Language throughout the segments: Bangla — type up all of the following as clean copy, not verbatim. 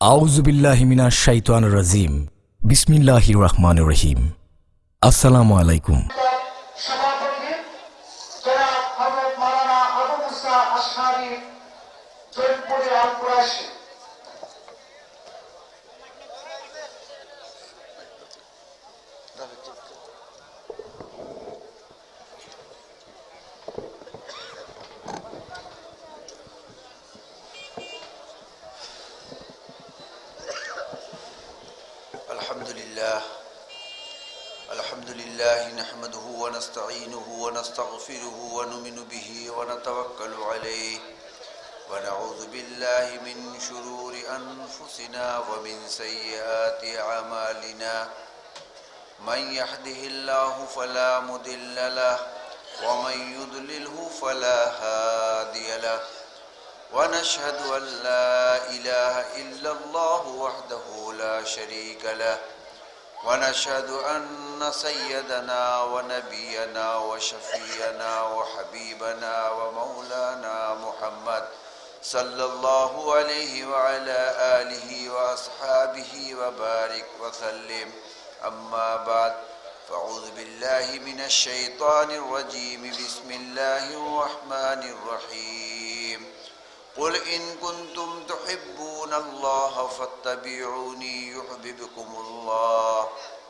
আউযু বিল্লাহি মিনাশ শাইতানির রাজিম। বিসমিল্লাহির রহমানির রহিম। আসসালামু আলাইকুম। সভাপতি জনাব হযরত মাওলানা আবু মুসা আশআরী জৈনপুরি আল কুরাইশি। الحمد لله نحمده ونستعينه ونستغفره ونؤمن به ونتوكل عليه ونعوذ بالله من شرور أنفسنا ومن سيئات أعمالنا من يهده الله فلا مضل له ومن يضلله فلا هادي له ونشهد أن لا إله إلا الله وحده لا شريك له ونشهد أن سيدنا ونبينا وشفينا وحبيبنا ومولانا محمد صلى الله عليه وعلى آله وأصحابه وبارك وسلم. أما بعد فأعوذ بالله من الشيطان الرجيم. بسم الله الرحمن الرحيم. قل إن كنتم تحبون الله فاتبعوني يحببكم الله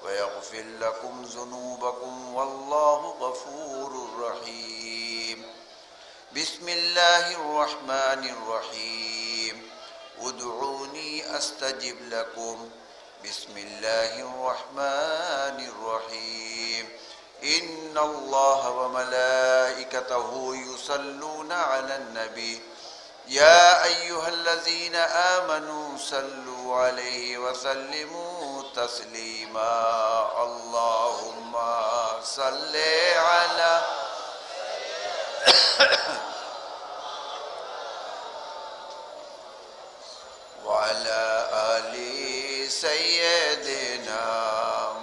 ويغفر لكم ذنوبكم والله غفور رحيم. بسم الله الرحمن الرحيم. ادعوني أستجب لكم. بسم الله الرحمن الرحيم. إن الله وملائكته يصلون على النبي يا أيها الذين آمنوا صلوا عليه وسلموا تسليما. اللهم صل على وعلى آل سيدنا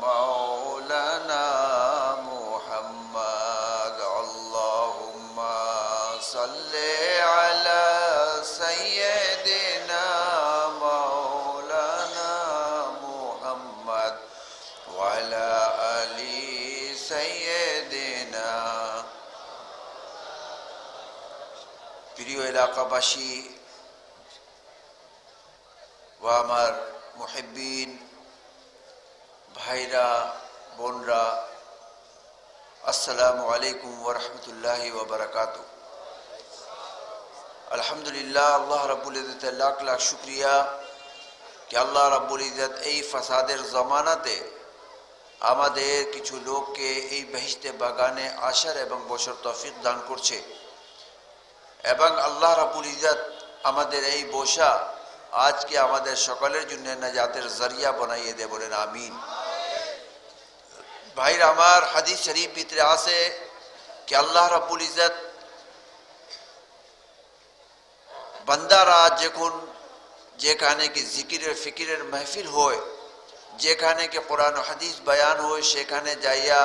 مولانا محمد. اللهم صل على سيدنا مولانا محمد وعلى آل سيدنا. প্রিয় এলাকাবাসী ও আমার মুহিব্বিন ভাইরা বোনরা, আসসালামু আলাইকুম ওয়া রাহমাতুল্লাহি ওয়া বারাকাতুহু। আলহামদুলিল্লাহ, আল্লাহ রাব্বুল ইজ্জতের লাখ লাখ শুকরিয়া कि আল্লাহ রাব্বুল ইজ্জত এই ফাসাদের জামানাতে আমাদের কিছু লোককে এই বেহেশতে বাগানে আসার এবং বসার তৌফিক দান করছে এবং আল্লাহ রাব্বুল ইজ্জত আমাদের এই বসা আজকে আমাদের সকলের জন্য নাজাতের জরিয়া বানাইয়ে দে, বলেন আমিন। ভাইরা আমার, হাদিস শরীফ ভিতরে আছে कि আল্লাহ রাব্বুল ইজ্জত বান্দারা যখন যেখানে কি জিকিরের ফিকিরের মাহফিল হয়, যেখানে কি কোরআন ও হাদিস বয়ান হয়, সেখানে যাইয়া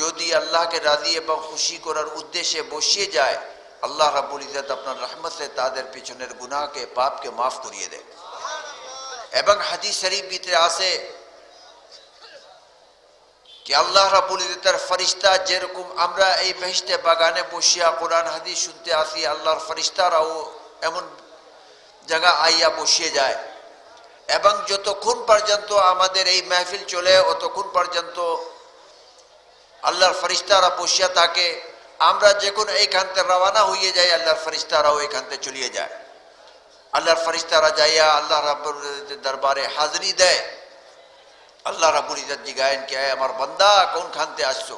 যদি আল্লাহকে রাজি এবং খুশি করার উদ্দেশ্যে বসিয়ে যায়, আল্লাহ রাব্বুল ইজ্জত আপনার রহমতে তাদের পিছনের গুনাহকে পাপকে মাফ করিয়ে দেয়। এবং হাদিস শরীফ ভিতরে আছে कि আল্লাহ রাব্বুল ইজ্জতের ফেরেশতা যেরকম আমরা এই বেহেশতে বাগানে বসিয়া কোরআন হাদিস শুনতে আসি, আল্লাহর ফেরেশতারাও এমন জায়গা আইয়া বসিয়ে যায় এবং যতক্ষণ পর্যন্ত আমাদের এই মাহফিল চলে ততক্ষণ পর্যন্ত আল্লাহর ফেরেশতারা বসিয়া থাকে। আমরা যখন এইখান থেকে রওনা হয়ে যাই, আল্লাহর ফেরেশতারাও এইখান থেকে চলিয়ে যায়। আল্লাহর ফেরেশতারা যাইয়া আল্লাহ রাব্বুল ইজ্জতের দরবারে হাজিরি দেয়। আল্লাহ রাব্বুল ইজ্জত জিজ্ঞাসেন কি আমার বান্দা কোনখান থেকে আসছো?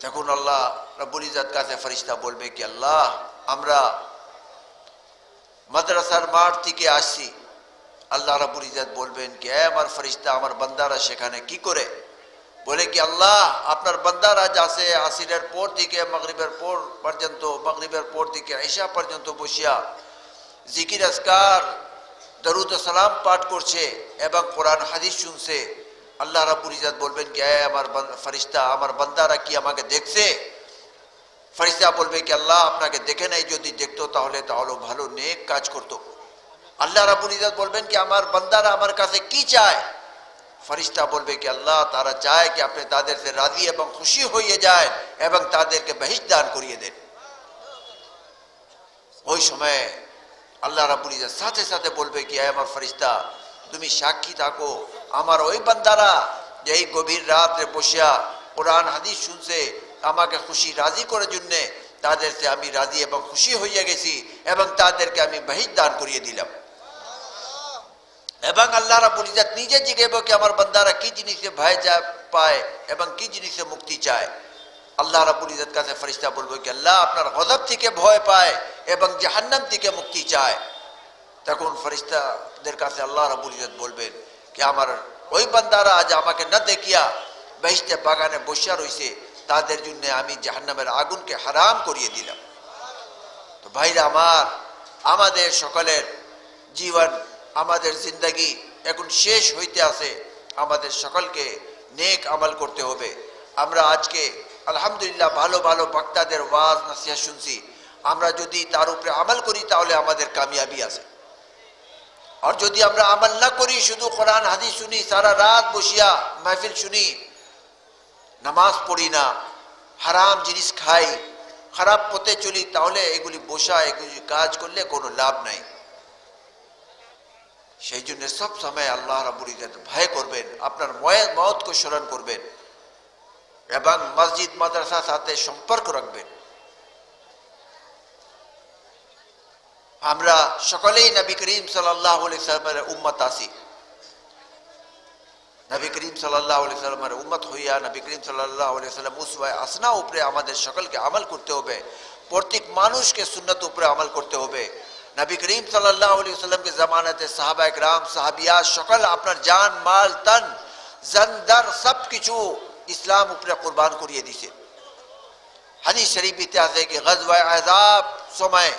তখন আল্লাহ রাব্বুল ইজ্জত কাছে ফেরেশতা বলবে কি আল্লাহ আমরা মাদ্রাসার মাঠ থেকে আসছি। আল্লাহ রাব্বুল ইজ্জত বলবেন কি আমার ফেরেশতা আমার বান্দারা সেখানে কি করে? বলে কি আল্লাহ আপনার বান্দারা যাচ্ছে আসরের পর থেকে মাগরিবের পর পর্যন্ত, মাগরিবের পর থেকে ইশা পর্যন্ত বসিয়া জিকির আজকার দরুদ ও সালাম পাঠ করছে এবং কোরআন হাদিস শুনছে। আল্লাহ রাব্বুল ইজ্জত বলবেন কি আমার ফেরেশতা আমার বান্দারা কি আমাকে দেখছে? ফেরেশতা বলবে কি আল্লাহ আপনাকে দেখে নাই, যদি দেখতো তাহলে ভালো নেক কাজ করতো। আল্লাহ রাব্বুল ইজ্জত বলবেন কি আমার বান্দারা আমার কাছে কি চায়? ফেরেশতা বলবে কি আল্লাহ তারা চায় কি আপনি তাদেরকে রাজি এবং খুশি হয়ে যায় এবং তাদেরকে বেহেশত দান করিয়ে দেন। ওই সময় আল্লাহ রাব্বুল ইজ্জত সাথে সাথে বলবে কি আমার ফেরেশতা তুমি সাক্ষী থাকো আমার ওই বান্দারা যে এই গভীর রাতে বসিয়া কোরআন হাদিস শুনছে আমাকে খুশি রাজি করার জন্য তাদেরকে আমি রাজি এবং খুশি হইয়া গেছি এবং তাদেরকে আমি বেহেশত দান করিয়ে দিলাম। এবং আল্লাহ রাব্বুল ইজ্জত নিজে জিজ্ঞেস কি আমার বান্দারা কি জিনিসে ভয় পায় এবং কি জিনিসে মুক্তি চায়। আল্লাহ রাব্বুল ইজ্জত কাছে ফেরেশতা বলবে কি আল্লাহ আপনার গজব থেকে ভয় পায় এবং জাহান্নাম থেকে মুক্তি চায়। তখন ফেরেশতাদের কাছে আল্লাহ রাব্বুল ইজ্জত বলবেন কি আমার ওই বান্দারা আজ আমাকে না দেখিয়া বেহেশতে বাগানে বসিয়া রইছে তাদের জন্য আমি জাহান্নামের আগুনকে হারাম করিয়ে দিলাম। তো ভাইরা আমার আমাদের সকলের জীবন আমাদের জিন্দগি এখন শেষ হইতে আছে, আমাদের সকলকে নেক আমল করতে হবে। আমরা আজকে আলহামদুলিল্লাহ ভালো ভালো বক্তাদের ওয়াজ নসিহত শুনছি, আমরা যদি তার উপরে আমল করি তাহলে আমাদের কামিয়াবি আছে। আর যদি আমরা আমল না করি শুধু কোরআন হাদিস শুনি সারা রাত বসিয়া মাহফিল শুনি নামাজ পড়ি না হারাম জিনিস খাই খারাপ পথে চলি তাহলে এগুলি বসা এগুলি কাজ করলে কোনো লাভ নাই। সেই জন্য সব সময় আল্লাহ রাব্বুল ইজ্জত ভয় করবেন, আপনার মওতকে স্মরণ করবেন এবং মসজিদ মাদ্রাসার সাথে সম্পর্ক রাখবেন। আমরা সকলেই নবী করিম সাল্লাল্লাহু আলাইহি সাল্লামের উম্মত আছি। নবী করিম সাল্লাল্লাহু আলাইহি সাল্লামের উম্মত হইয়া নবী করিম সাল্লাল্লাহু আলাইহি সাল্লাম উসওয়ায়ে হাসানা উপরে আমাদের সকলকে আমল করতে হবে। প্রত্যেক মানুষকে সুন্নাত উপরে আমল করতে হবে। নবী করিম সাল্লাল্লাহু আলাইহি ওয়াসাল্লামকে জামানাতে সাহাবায়ে کرام সাহাবিয়াত সকল আপনার জান মাল তন জানদার সবকিছু ইসলাম উপরে কুরবান করিয়ে দিয়েছে। হাদিস শরীফে আছে कि গজওয়ায়ে আহজাব সময়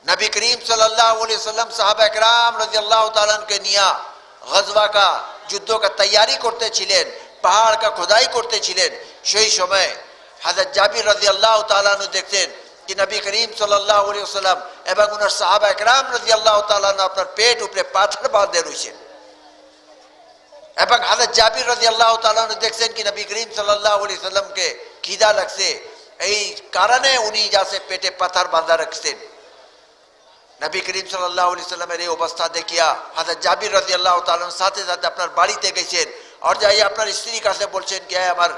নবী করিম সাল্লাল্লাহু আলাইহি ওয়াসাল্লাম সাহাবায়ে کرام রাদিয়াল্লাহু তাআলা কে নিয়া গজওয়া का যুদ্ধ का तैयारी করতে ছিলেন, পাহাড় का খোদাই করতে ছিলেন। সেই সময় হযরত জাবির রাদিয়াল্লাহু তাআলা দেখতেন कि नबी करीम सल्लल्लाहु अलैहि वसल्लम এবং ওনার সাহাবায়ে کرام রাদিয়াল্লাহু তাআলা আপনার পেট উপরে পাথর বাঁধে রইছেন এবং হযরত জাবির রাদিয়াল্লাহু তাআলা দেখছেন कि नबी करीम सल्लल्लाहु अलैहि वसल्लम কে খিদা লাগছে, এই কারণে উনি যাচ্ছে পেটে পাথর বাঁধা রাখছেন। নবী করিম সাল্লাল্লাহু আলাইহি ওয়াসাল্লামের এই অবস্থা দেখিয়া হযরত জাবির রাদিয়াল্লাহু তাআলা সাথে সাথে আপনার বাড়িতে গেছেন আর যাই আপনার স্ত্রীর কাছে বলছেন कि আমার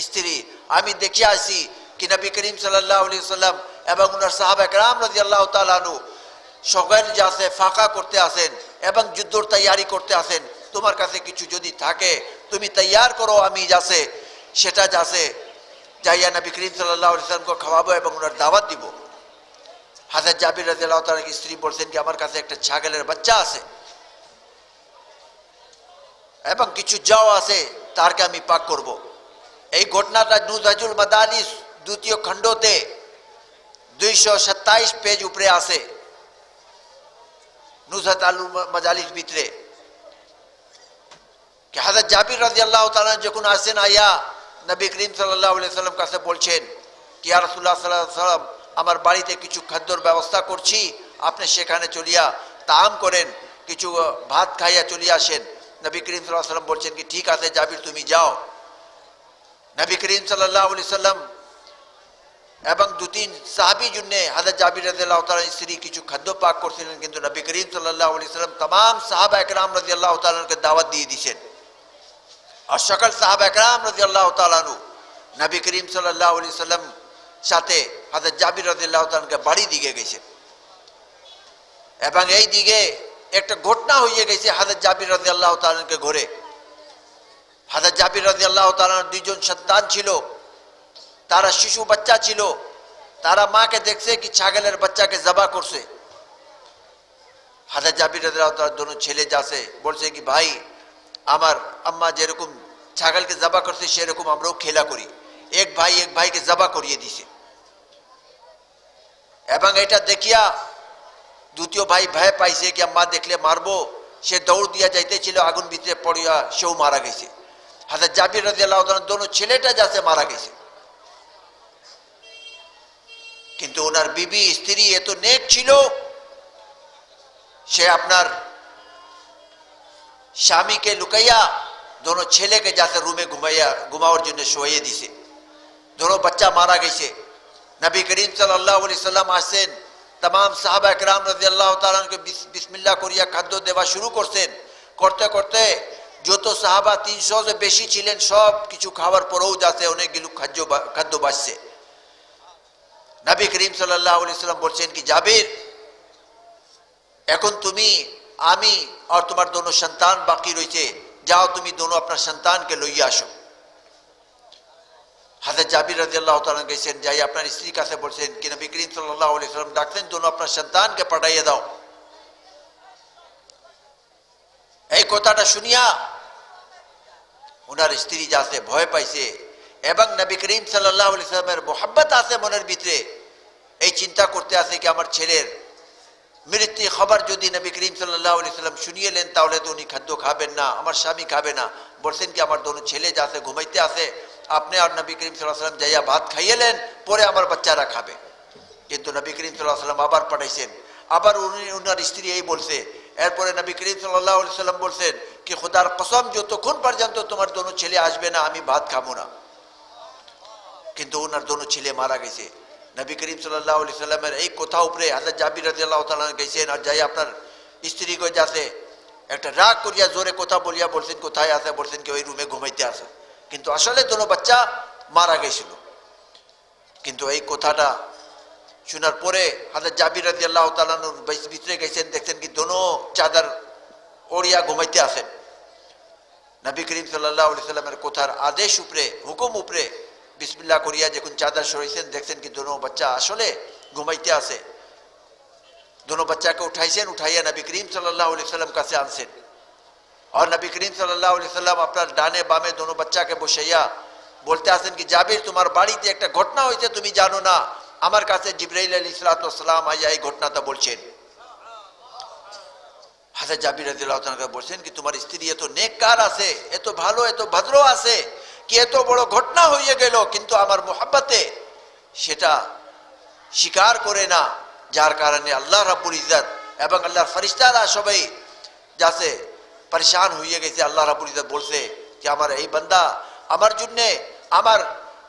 স্ত্রী আমি দেখিয়া আসি कि नबी करीम सल्लल्लाहु अलैहि वसल्लम এবং ওনার সাহাবায়ে کرام রাদিয়াল্লাহু তাআলা আনহু সকল যাচ্ছে ফাঁকা করতে আসেন এবং যুদ্ধের তৈয়ারি করতে আসেন। তোমার কাছে কিছু যদি থাকে তুমি তৈয়ার করো, আমি যাচ্ছে সেটা যাচ্ছে যাইয়া নবী করিম সাল্লাল্লাহু আলাইহি ওয়াসাল্লামকে খাওয়াবো এবং ওনার দাওয়াত দিব। হযরত জাবির রাদিয়াল্লাহু তাআলার স্ত্রী বলছেন कि আমার কাছে একটা ছাগলের বাচ্চা আছে এবং কিছু যাও আছে তারকে আমি পাক করব। এই ঘটনাটা নুজাজুল মাদালিস দ্বিতীয় খণ্ডতে 227 পেজ উপরে আছে। নুজাতুল মাদালিস ভিতরে कि হযরত জাবির রাদিয়াল্লাহু তাআলা যখন আসেন আয়া নবী করিম সাল্লাল্লাহু আলাইহি ওয়াসাল্লাম কাছে বলছেন कि ইয়া রাসূলুল্লাহ সাল্লাল্লাহু আলাইহি ওয়াসাল্লাম আমার বাড়িতে কিছু খাদ্যর ব্যবস্থা করছি, আপনি সেখানে চলিয়া তাম করেন, কিছু ভাত খাইয়া চলিয়া আসেন। নবী করিম সাল্লাল্লাহু আলাইহি ওয়াসাল্লাম বলছেন कि ঠিক আছে জাবির তুমি যাও। নবী করিম সাল্লাল্লাহু আলাইহি ওয়াসাল্লাম এবং দু তিন সাহাবী জন্য হযরত জাবির রাদিয়াল্লাহু তাআলা স্ত্রী কিছু খাদ্য পাক করছিলেন, কিন্তু নবী করিম সাল্লাল্লাহু আলাইহি ওয়াসাল্লাম तमाम সাহাবায়ে کرام রাদিয়াল্লাহু তাআলাকে দাওয়াত দিয়ে দিয়েছেন। আর সকল সাহাবায়ে کرام রাদিয়াল্লাহু তাআলা নবী করিম সাল্লাল্লাহু আলাইহি ওয়াসাল্লাম সাথে হযরত জাবির রাদিয়াল্লাহু তাআলাকে বাড়ি দিকে গেছেন এবং এই দিকে একটা ঘটনা হয়ে গেছে হযরত জাবির রাদিয়াল্লাহু তাআলাকে ঘরে। হযরত জাবির রাদিয়াল্লাহু তাআলার দুইজন সন্তান ছিল, তারা শিশু বাচ্চা ছিল, তারা মাকে দেখছে कि ছাগলের বাচ্চাকে জবাই করছে। হযরত জাবির রাদিয়াল্লাহু তাআলার দুটো ছেলে যাচ্ছে বলছে कि ভাই আমার আম্মা যেরকম ছাগলকে জবাই করছে সেরকম আমরাও খেলা করি। এক ভাইকে জবাই করিয়ে দিয়েছে এবং এটা দেখিয়া দ্বিতীয় ভাই ভয় পাইছে कि আম্মা দেখলে মারবো, সে দৌড় দিয়া যাইতেছিল, আগুন ভিতরে পড়িয়া সেও মারা গেছে। হযরত জাবির রাদিয়াল্লাহু তাআলার দুটো ছেলেটা যাচ্ছে মারা গেছে, কিন্তু ওনার বিবি স্ত্রী এত নেক ছিল সে আপনার স্বামীকে লুকাইয়া দোনো ছেলেকে যাতে রুমে ঘুমাওয়ার জন্য শোয়াইয়ে দিছে। দোনো বাচ্চা মারা গেছে। নবী করিম সাল্লাল্লাহু আলাইহি সাল্লাম আসেন, तमाम সাহাবা একরাম রাদিয়াল্লাহু তাআলা আনহু বিসমিল্লাহ করিয়া খাদ্য দেওয়া শুরু করছেন। করতে করতে যত সাহাবা 300 এর বেশি ছিলেন, সব কিছু খাওয়ার পরেও যাতে অনেকগুলো খাদ্য বাঁচছে। নবী করিম সাল্লাল্লাহু আলাইহি সাল্লাম বলছেন কি, জাবির, এখন তুমি, আমি আর তোমার দোনো সন্তান বাকি রয়েছে, যাও তুমি দোনো আপনার সন্তানকে লইয়া আসো। হযরত জাবির রাদিয়াল্লাহু তাআলা গেছেন, যাই আপনার স্ত্রীর কাছে বলছেন কি, নবী করিম সাল্লাল্লাহু আলাইহি সাল্লাম ডাকলেন, দোনো আপনার সন্তানকে পাঠাইয়া দাও। এই কথাটা শুনিয়া ওনার স্ত্রী যাতে ভয় পাইছে এবং নবী করিম সাল্লাল্লাহু আলাইহি সাল্লামের মোহাব্বত আছে মনের ভিতরে, এই চিন্তা করতে আছে কি আমার ছেলের মৃত্যু খবর যদি নবী করিম সাল্লাল্লাহু আলাইহি সাল্লাম শুনিয়ে নেন তাহলে তো উনি খাদ্য খাবেন না, আমার স্বামী খাবে না। বলছেন কি, আমার দোনো ছেলে যাতে ঘুমাইতে আছে, আপনি আর নবী করিম সাল্লাল্লাহু আলাইহি সাল্লাম যাইয়া ভাত খাইয়েলেন, পরে আমার বাচ্চারা খাবে। কিন্তু নবী করিম সাল্লাল্লাহু আলাইহি সাল্লাম আবার পাঠাইছেন, আবার উনি ওনার স্ত্রী এই বলছে। এরপরে নবী করিম সাল্লাল্লাহু আলাইহি সাল্লাম বলছেন কি, খোদার কসম, যতক্ষণ পর্যন্ত তোমার দোনো ছেলে আসবে না আমি ভাত খাবো না। কিন্তু ওনার দোনো ছেলে মারা গেছে। নবী করিম সাল্লাল্লাহু আলাইহি সাল্লামের এই কথা উপরে হযরত জাবির রাদিয়াল্লাহু তাআলা গেছেন আর যাই আপনার স্ত্রীকে যাতে একটা রাগ করিয়া জোরে কথা বলিয়া বলছেন কোথায় আছে, বলছেন কি ওই রুমে ঘুমাইতে আছে। কিন্তু আসলে দোনো বাচ্চা মারা গেছিল। কিন্তু এই কথাটা শোনার পরে হযরত জাবির রাদিয়াল্লাহু তাআলা ভিতরে গেছেন, দেখছেন কি দোনো চাদর ওড়িয়া ঘুমাইতে আছেন। নবী করিম সাল্লাল্লাহু আলাইহি সাল্লামের কথার আদেশ উপরে, হুকুম উপরে বিসমিল্লাহ করিয়া যখন চাদর সরাইছেন, দেখছেন কি দোনো বাচ্চা আসলে ঘুমাইতে আছে। দোনো বাচ্চাকে উঠাইছেন, উঠাইয়া নবী করিম সাল্লাল্লাহু আলাইহি সাল্লাম কাছে আনছেন। আর নবী করিম সাল্লাল্লাহু আলাইহি সাল্লাম আপনার ডানে বামে দোনো বাচ্চাকে বসাইয়া বলতে আছেন কি, জাবির, তোমার বাড়িতে একটা ঘটনা হয়েছে, তুমি জানো না। আমার কাছে জিবরাইল আলাইহিস সালাম আইয়া এই ঘটনাটা বলছেন। হযরত জাবির রাদিয়াল্লাহু তাআলা বলছেন কি, তোমার স্ত্রী এত নেককার আছে, এত ভালো, এত ভদ্র আছে কি এত বড় ঘটনা হয়ে গেল, কিন্তু আমার মোহাব্বতে সেটা স্বীকার করে না, যার কারণে আল্লাহ রাব্বুল ইজ্জত এবং আল্লাহর ফেরেশতারা সবাই যাতে পরেশান হয়ে গেছে। আল্লাহ রাব্বুল ইজ্জত বলছে যে আমার এই বান্দা আমার জন্য, আমার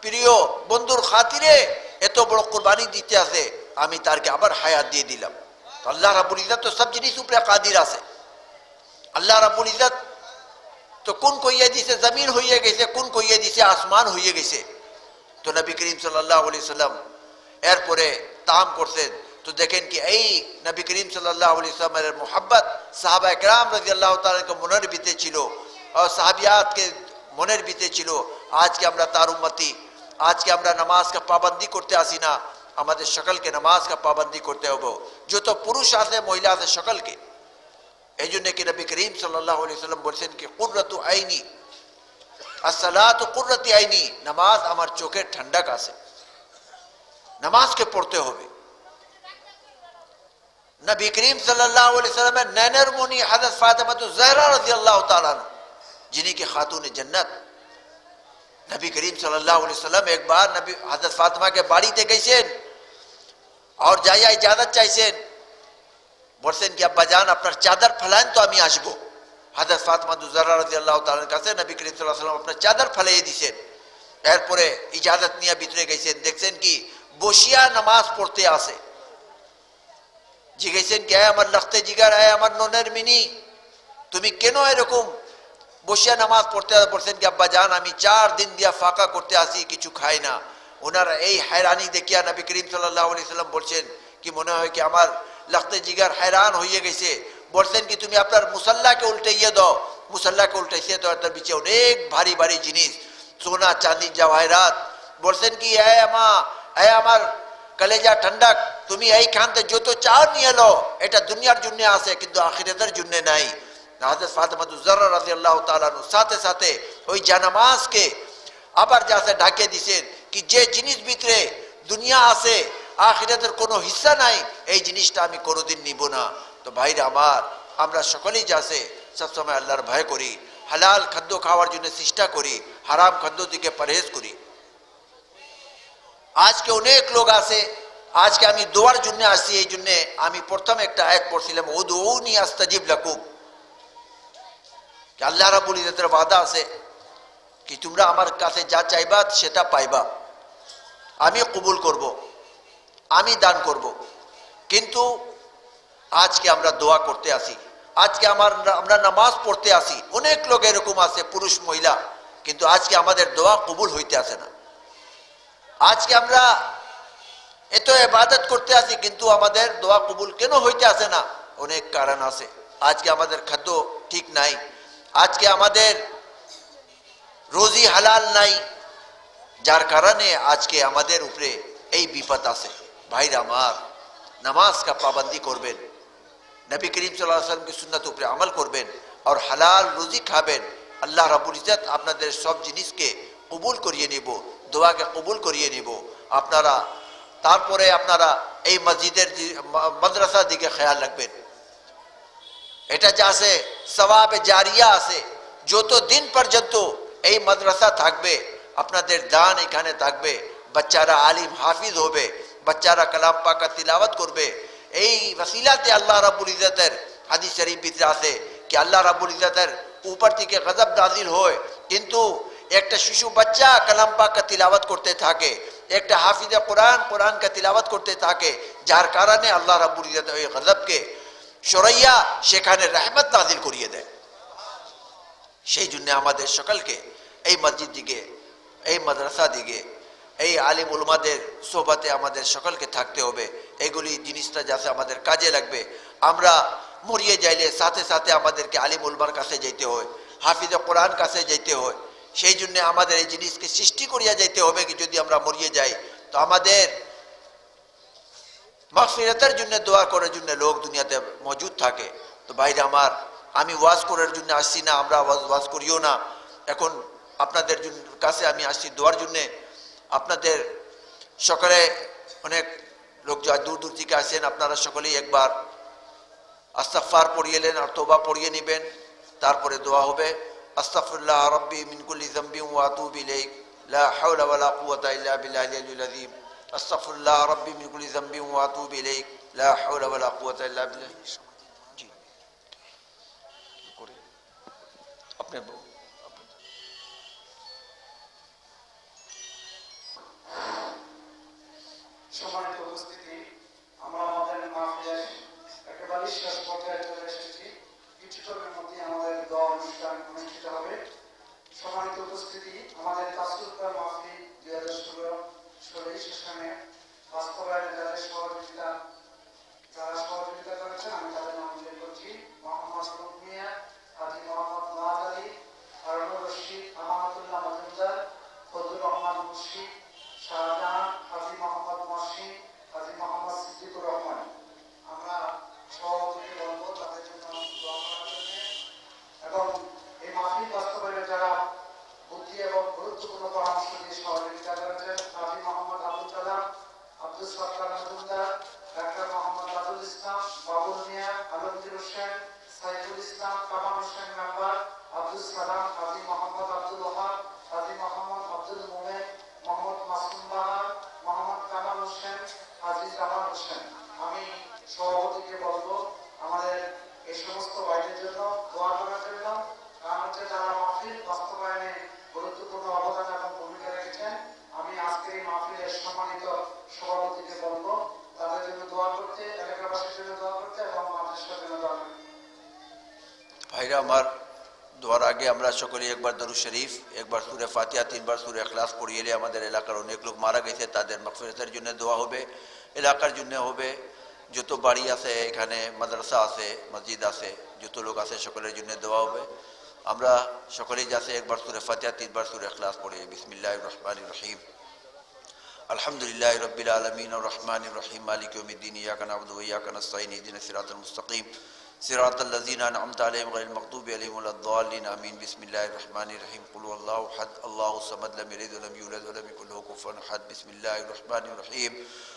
প্রিয় বন্ধুর খাতিরে এত বড় কুরবানি দিতে আছে, আমি তারকে আবার হায়াত দিয়ে দিলাম। তো আল্লাহ রাব্বুল ইজ্জত তো সব জিনিস উপরে কাদির আছে। আল্লাহ রাব্বুল ইজ্জত তো কোন কইয়া দিছে জমিন হইয়া গেছে, কোন কইয়া দিছে আসমান হইয়া গেছে। তো নবী করিম সাল্লাল্লাহু আলাইহি সাল্লাম এরপরে তাম করছেন। তো দেখেন কি এই নবী করিম সাল্লাল্লাহু আলাইহি সাল্লামের মোহাব্বত সাহাবা একরাম রাদিয়াল্লাহু তাআলা কে মনের ভিতরে ছিল আর সাহাবিয়াতকে মনের ভিতরে ছিল। আজকে আমরা তার উম্মতি, আজকে আমরা নামাজকে পাবন্দি করতে আসি না, আমাদের সকলকে নামাজকে পাবন্দি করতে হবে, যত পুরুষ আছে মহিলা আছে সকলকে। এই জন্য কি নবী করিম সাল্লাল্লাহু আলাইহি সাল্লাম বলছেন কি, কুররাতু আইনি, আসসালাতু কুররাতু আইনি, নামাজ আমার চোখের ঠান্ডক আছে, নামাজকে পড়তে হবে। নবী করিম সাল্লাল্লাহু আলাইহি সাল্লামের নয়নের মণি হযরত ফাতেমা ज़हरा রাদিয়াল্লাহু তাআলা, যিনি কি খাতুনে জান্নাত। নবী করিম সাল্লাল্লাহু আলাইহি সাল্লাম একবার নবী হযরত ফাতেমা के বাড়িতে গেছেন আর যাইয়া ইজাজত চাইছেন। বলছেন কি, আব্বা জান আপনার চাদর ফেলান তো আমি আসবো। হযরত ফাতেমা ज़हरा রাদিয়াল্লাহু তাআলার কাছে নবী করিম সাল্লাল্লাহু আলাইহি সাল্লাম আপনার চাদর ফেলিয়ে দিয়েছেন। এরপরে ইজাজত নিয়ে ভিতরে গেছেন, দেখছেন কি বসিয়া নামাজ পড়তে আসে। জিজ্ঞেসেন কে, আমার লখতে জিগার, আমার ননের মিনি, তুমি কেন এরকম বসিয়া নামাজ পড়তে? বলছেন কি, আব্বা জান আমি 4 দিন দিয়া ফাঁকা করতে আসি, কিছু খাই না। ওনার এই हैरानी দেখিয়া নবী করিম সাল্লাল্লাহু আলাইহি সাল্লাম বলছেন কি, মনে হয় কি আমার লখতে জিগার हैरान হয়ে গেছে। বলছেন কি, তুমি আপনার মুসাল্লাকে উল্টাইয়ে দাও। মুসাল্লাকে উল্টাইছে তো তার পিছে অনেক ভারী ভারী জিনিস, সোনা চাঁদি জওয়াহরাত। বলছেন কি, এ আমার কলেজা ঠান্ডক, তুমি এইখানতে যত চাও নিয়ে লো, এটা দুনিয়ার জন্য আছে কিন্তু আখিরাতের জন্য নাই। হযরত ফাতেমা ज़हरा রাদিয়াল্লাহু তাআলা সাথে সাথে ওই জানামাজকে আবার যাতে ঢাকে দিছেন কি, যে জিনিস ভিতরে দুনিয়া আছে আখিরাতের কোনো হিস্সা নাই, এই জিনিসটা আমি কোনোদিন নিব না। তো ভাইরা আমার, আমরা সকলেই যাতে সবসময় আল্লাহর ভয় করি, হালাল খাদ্য খাওয়ার জন্য চেষ্টা করি, হারাম খাদ্য থেকে পরহেজ করি। আজকে অনেক লোক আছে আজকে আমি দোয়ার জন্য আসছি, এই জন্য আমি প্রথম একটা আয়াত পড়ছিলাম, উদউনি আস্তাজিব লাকুম। আল্লাহ রাব্বুল ইজ্জতের ওয়াদা আছে কি তোমরা আমার কাছে যা চাইবা সেটা পাইবা, আমি কবুল করব, আমি দান করব। কিন্তু আজকে আমরা দোয়া করতে আসি, আজকে আমরা নামাজ পড়তে আসি, অনেক লোক এরকম আছে পুরুষ মহিলা, কিন্তু আজকে আমাদের দোয়া কবুল হইতে আসে না। আজকে আমরা এত ইবাদত করতে আসি কিন্তু আমাদের দোয়া কবুল কেন হইতে আসে না? অনেক কারণ আছে। আজকে আমাদের খাদ্য ঠিক নাই, আজকে আমাদের রোজি হালাল নাই, যার কারণে আজকে আমাদের উপরে এই বিপদ আছে। ভাইরা আমার, নামাজ কা পাবন্দি করবেন, নবী করিম সাল্লাল্লাহু আলাইহি ওয়াসাল্লাম की সুন্নাত উপরে আমল করবেন আর হালাল রুজি খাবেন। আল্লাহ রাব্বুল ইজ্জত আপনাদের সব জিনিসকে কবুল করিয়ে নিব, দোয়াকে কবুল করিয়ে নিব। আপনারা তারপরে আপনারা এই মসজিদের মাদ্রাসার দিকে খেয়াল রাখবেন। এটা যা আছে সওয়াবে জারিয়া আছে, যত দিন পর্যন্ত এই মাদ্রাসা থাকবে আপনাদের দান এখানে থাকবে, বাচ্চারা আলিম হাফিজ হবে, বাচ্চারা কালাম পাক তিলাওয়াত করবে। এই ওসিলাতে আল্লাহ রাব্বুল ইজ্জতের হাদিস শরীফ ভিতরে আছে কি আল্লাহ রাব্বুল ইজ্জতের উপর থেকে গজব নাজিল হয়, কিন্তু একটা শিশু বাচ্চা কালাম পাক তিলাওয়াত করতে থাকে, একটা হাফিজে কোরআন কা তিলাওয়াত করতে থাকে, যার কারণে আল্লাহ রাব্বুল ইজ্জত ওই গজবকে সরাইয়া সেখানে রহমত নাজিল করিয়ে দেয়। সেই জন্য আমাদের সকলকে এই মসজিদ দিকে, এই মাদ্রাসা দিকে, এই আলিম উলমাদের সোহবতে আমাদের সকলকে থাকতে হবে। এইগুলি জিনিসটা যাতে আমাদের কাজে লাগবে। আমরা মরিয়ে যাইলে সাথে সাথে আমাদেরকে আলিম উলমার কাছে যেতে হয়, হাফিজে কোরআন কাছে যেতে হয়। সেই জন্য আমাদের এই জিনিসকে সৃষ্টি করিয়া যেতে হবে কি যদি আমরা মরিয়ে যাই তো আমাদের মাগফিরাতের জন্য দোয়া করার জন্য লোক দুনিয়াতে মজুদ থাকে। তো ভাইরা আমার, আমি ওয়াজ করার জন্য আসছি না, আমরা ওয়াজ করিও না। এখন আপনাদের কাছে আমি আসছি দোয়ার জন্য। আপনাদের সকলে অনেক লোক যা দূর দূর থেকে আসেন, আপনারা সকলেই একবার আস্তাগফার পড়িয়ে নেন আর তওবা পড়িয়ে নেবেন, তারপরে দোয়া হবে। আস্তাগফিরুল্লাহ রাব্বি মিন কুল্লি যামবিন ওয়া আতুবু ইলাইহি লা হাওলা ওয়ালা কুওয়াতা ইল্লা বিল্লাহিল আলিয়্যিল আযীম। আস্তাগফিরুল্লাহ রাব্বি মিন কুল্লি যামবিন ওয়া আতুবু ইলাইহি লা হাওলা ওয়ালা কুওয়াতা ইল্লা বিল্লাহ। জি করে আপনি সম্মানিত উপস্থিতি, আমরা আমাদের মাহফিলের একেবারে শেষ পর্যায়ে চলে এসেছি। কিছুক্ষণের মধ্যে আমাদের দোয়া অনুষ্ঠান অনুষ্ঠিত হবে। সম্মানিত উপস্থিতি, আমাদের তাসুফা মাহফিল 2016 সেখানে বাস্তবায়নে যারা সহযোগিতা করেছেন আমি তাদের নাম উল্লেখ করছি। মোহাম্মদ রুমিয়া, হাজী মোহাম্মদ নওয়াজ আলী, হারুনুর রশিদ, আমানুল্লাহ মজুমদার, ফজলুর রহমান মুন্সি, শাহজাহান, হাজী মোহাম্মদ মহসিন, হাজী মোহাম্মদ সিদ্দিকুর রহমান। আমরা সভাপতিকে বলবো তাদের জন্য দোয়া করার জন্য। এবং এই মাহফিল বাস্তবায়নে যারা বুদ্ধি এবং গুরুত্বপূর্ণ পরামর্শ দিয়ে সহযোগিতা করেছেন, হাজী মোহাম্মদ আবুল কালাম, আব্দুল সত্তার মজুমদার, ডাক্তার মোহাম্মদ আবুল ইসলাম, বাবুল মিয়া, আলমগীর হোসেন, সাইফুল ইসলাম, কামাল হোসেন মেম্বার, আব্দুল সালাম, হাজী মোহাম্মদ আব্দুল ওহাব, হাজী মোহাম্মদ আব্দুল মোমেন, মোহাম্মদ মাসুম বাহার, মোহাম্মদ কামাল হোসেন, হাজী জামাল হোসেন। আমি সভাপতিকে বলবো আমাদের এই সমস্ত ভাইদের জন্য দোয়া করার জন্য, কারণ হচ্ছে যারা মাহফিল বাস্তবায়নে গুরুত্বপূর্ণ অবদান এবং ভূমিকা রেখেছেন। আমি আজকের এই মাহফিলের সম্মানিত সভাপতিকে বলবো তাদের জন্য দোয়া করতে, এলাকাবাসীর জন্য দোয়া করতে এবং মাদ্রাসার জন্য দোয়া করতে। ভাইরা আমার, দোয়ার আগে আমরা সকলেই একবার দরুদ শরীফ, একবার সূরা ফাতিহা, 3 বার সূরা ইখলাস পড়িয়ে এলে আমাদের এলাকার অনেক লোক মারা গেছে, তাদের মাগফিরাতের জন্য দোয়া হবে, এলাকার জন্য হবে। যত বাড়ি আছে এখানে, মাদ্রাসা আছে, মসজিদ আছে, যত লোক আছে সকলের জন্য দোয়া হবে। আমরা সকলেই যাচ্ছে একবার সূরা ফাতিহা, 3 বার সূরা ইখলাস পড়িয়ে। বিসমিল্লাহির রহমানির রহিম। আলহামদুলিল্লাহি রাব্বিল আলামিন আর রহমানির রহিম মালিকি ইয়াউমিদ্দিন ইয়াকা না'বুদু ওয়া ইয়াকা নাস্তাঈন ইহদিনাস সিরাতাল মুস্তাকিম সিরাতাল লাযিনা আন'আমতা আলাইহিম গায়রিল মাগদুবি আলাইহিম ওয়ালাদ-দাল্লিন আমিন। বিসমিল্লাহির রহমানির রহিম। কুল হুয়াল্লাহু আহাদ আল্লাহুস সামাদ লাম ইয়ালিদ ওয়া লাম ইউলাদ ওয়া লাম ইয়াকুল লাহু কুফুয়ান আহাদ। বিসমিল্লাহির রহমানির রহিম।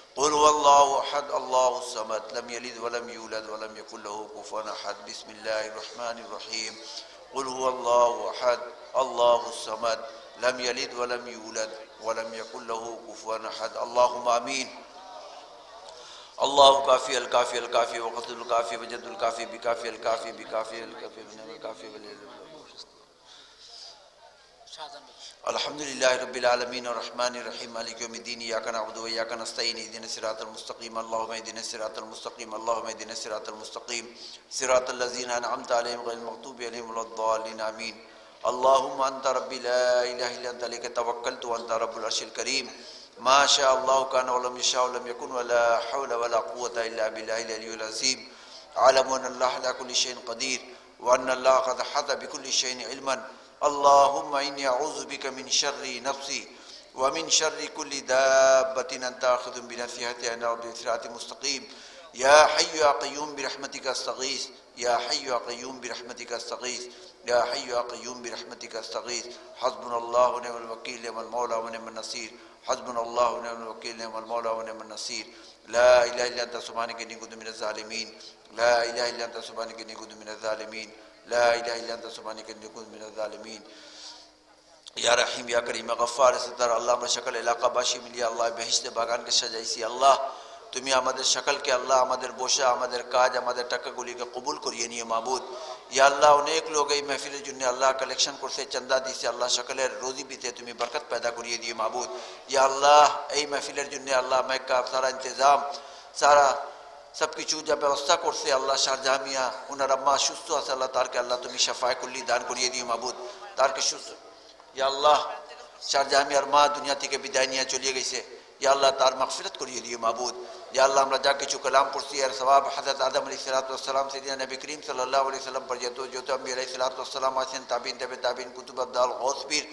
কুল হুয়াল্লাহু আহাদ আল্লাহুস সামাদ লাম ইয়ালিদ ওয়া লাম ইউলাদ ওয়া লাম ইয়াকুল লাহু কুফুয়ান আহাদ। বিসমিল্লাহির রহমানির রহিম। কুল হুয়াল্লাহু আহাদ আল্লাহুস সামাদ লাম ইয়ালিদ ওয়া লাম ইউলাদ ওয়া লাম ইয়াকুল লাহু কুফুয়ান আহাদ। আল্লাহুম্মা আমিন। अल्लाह काफ़ी अल काफ़ी अल काफ़ी वक़तुल काफ़ी वजदुल काफ़ी बिकाफ़ी अल काफ़ी बिकाफ़ी अल काफ़ी वनिअल काफ़ी अल्हम्दुलिल्लाहि रब्बिल आलमीन अर्रहमानिर रहीम मालिकि यौमिद्दीन इय्याका नअबुदु व इय्याका नस्तईन इहदिनस सिरातल मुस्तक़ीम अल्लाहुम्मा इहदिनस सिरातल मुस्तक़ीम अल्लाहुम्मा इहदिनस सिरातल मुस्तक़ीम सिरातल लज़ीना अनअमता अलैहिम गैरिल मग़दूबि अलैहिम वलद्दाल्लीन आमीन अल्लाहुम्मा अन्ता रब्बी ला इलाहा इल्ला अन्ता अलैका तवक्कलतु व अन्ता रब्बुल अर्शिल करीम मा शा अल्लाहु कान व लम यशा व लम यकुन व ला हौला व ला कुव्वता इल्ला बिल्लाहिल अलिय्यिल अज़ीम अअलमु अन्न अल्लाह अला कुल्लि शैइन क़दीर व अन्न अल्लाह क़द अहाता बिकुल्लि शैइन इल्मन अल्लाहुम्मा इन्नी अऊज़ु बिका मिन शर्रि नफ्सी व मिन शर्रि कुल्लि दाब्बतिन अन्ता आख़िज़ुन बिनासियतिहा इन्ना रब्बी सिरातिन मुस्तक़ीम या हय्यु या क़य्यूम बिरहमतिका अस्तगीस या हय्यु या क़य्यूम बिरहमतिका अस्तगीस या हय्यु या क़य्यूम बिरहमतिका अस्तगीस हस्बुनल्लाहु व निअमल वकील निअमल मौला व निअमन नसीर हस्बुनल्लाहु व निअमल वकील निअमल मौला व निअमन नसीर ला इलाहा इल्ला अन्ता सुब्हानका इन्नी कुन्तु मिनज़ ज़ालिमीन ला इलाहा इल्ला अन्ता सुब्हानका इन्नी कुन्तु मिनज़ ज़ालिमीन ला इलाहा इल्ला अन्ता सुब्हानका इन्नी कुन्तु मिनज़ ज़ालिमीन या रहीम या करीम गफ्फार सत्तार আল্লাহ আমরা সকল এলাকাবাসী মিলিয়ে আল্লাহ বেহেশতে বাগানকে সাজাইছি আল্লাহ তুমি আমাদের সকলকে আল্লাহ আমাদের বসা আমাদের কাজ আমাদের টাকাগুলিকে কবুল করিয়ে নিও মাবুদ ইয়া আল্লাহ অনেক লোক এই মাহফিলের জন্য আল্লাহ কালেকশন করছে চাঁদা দিছে আল্লাহ সকলের রোজি বিতে তুমি বরকত पैदा করিয়ে দিও মাবুদ ইয়া আল্লাহ এই মাহফিলের জন্য আল্লাহ মক্কা সারা ইন্তজাম সারা सब কিছু যা ব্যবস্থা করছে আল্লাহ শারজাহ মিয়া ওনার আম্মা সুস্থ আছে আল্লাহ তারকে আল্লাহ তুমি শাফায়ে কুল্লি দান করিয়ে দিও মাবুদ তারকে সুস্থ ইয়া আল্লাহ শারজাহ মিয়ার মা দুনিয়া থেকে বিদায় নিয়ে চলে গেছে ইয়া আল্লাহ তার মাগফিরাত করিয়ে দিও মাবুদ ইয়া আল্লাহ আমরা যা কিছু কালাম পড়ছি এর সওয়াব হযরত আদম আলাইহিস সালাতু ওয়াস সালাম সাইয়্যিদনা নবী করিম সাল্লাল্লাহু আলাইহি সাল্লাম পর যত আম্বিয়া আলাইহিস সালাতু ওয়াস সালাম আছেন তাবিন তাবে তাবিন কুতুব আবদাল গৌস পীর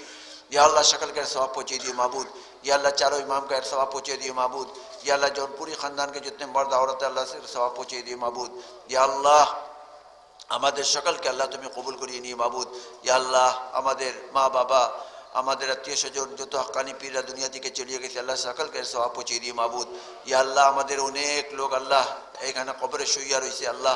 ইয়া আল্লাহ সকল के सवाब पहुंचे दियो माबूद या अल्लाह चारों इमाम का सवाब पहुंचे दियो माबूद या अल्लाह जौनपुरी खानदान के जितने मर्द औरत अल्लाह से सवाब पहुंचे दियो माबूद या अल्लाह আমাদের সকলকে আল্লাহ তুমি কবুল করিয়ে নিও মাবুদ ইয়া আল্লাহ আমাদের মা বাবা আমাদের আত্মীয় স্বজন যত হক্কানি পীররা দুনিয়া থেকে চলে গেছে আল্লাহ সকলকে সওয়াব পৌঁছে দিও মাবুদ ইয়া আল্লাহ আমাদের অনেক লোক আল্লাহ এখানে কবরে শুইয়া রয়েছে আল্লাহ